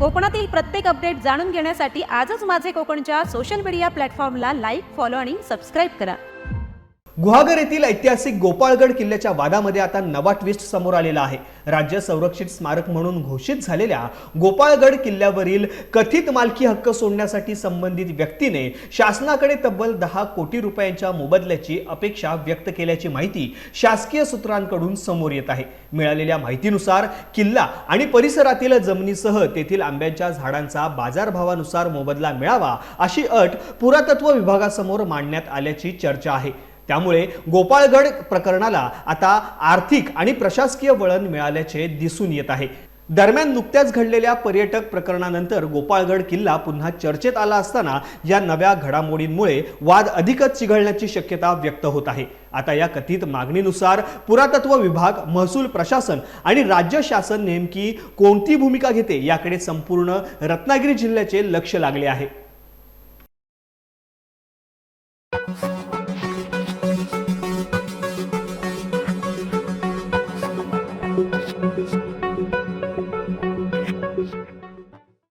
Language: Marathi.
कोकणातील प्रत्येक अपडेट जाणून घेण्यासाठी आजच माझे कोकणच्या सोशल मीडिया प्लॅटफॉर्मला लाईक, फॉलो आणि सबस्क्राईब करा। गुहागर येथील ऐतिहासिक गोपाळगड किल्ल्याच्या वादामध्ये आता नवा ट्विस्ट समोर आलेला आहे। राज्य संरक्षित स्मारक म्हणून घोषित झालेल्या गोपाळगड किल्ल्यावरील कथित मालकी हक्क सोडण्यासाठी संबंधित व्यक्तीने शासनाकडे तब्बल 10 कोटी रुपयांच्या मोबदल्याची अपेक्षा व्यक्त केल्याची माहिती शासकीय सूत्रांकडून समोर येत आहे। मिळालेल्या माहितीनुसार किल्ला आणि परिसरातील जमिनीसह तेथील आंब्याच्या झाडांचा बाजारभावानुसार मोबदला मिळावा अशी अट पुरातत्व विभागासमोर मांडण्यात आल्याची चर्चा आहे। त्यामुळे गोपाळगड प्रकरणाला आता आर्थिक आणि प्रशासकीय वळण मिळाल्याचे दिसून येत आहे। दरम्यान नुकत्याच घडलेल्या पर्यटक प्रकरणानंतर गोपाळगड किल्ला पुन्हा चर्चेत आला असताना या नव्या घडामोडींमुळे वाद अधिकच चिघळण्याची शक्यता व्यक्त होत आहे। आता या कथित मागणीनुसार पुरातत्व विभाग, महसूल प्रशासन आणि राज्य शासन नेमकी कोणती भूमिका घेते याकडे संपूर्ण रत्नागिरी जिल्ह्याचे लक्ष लागले आहे।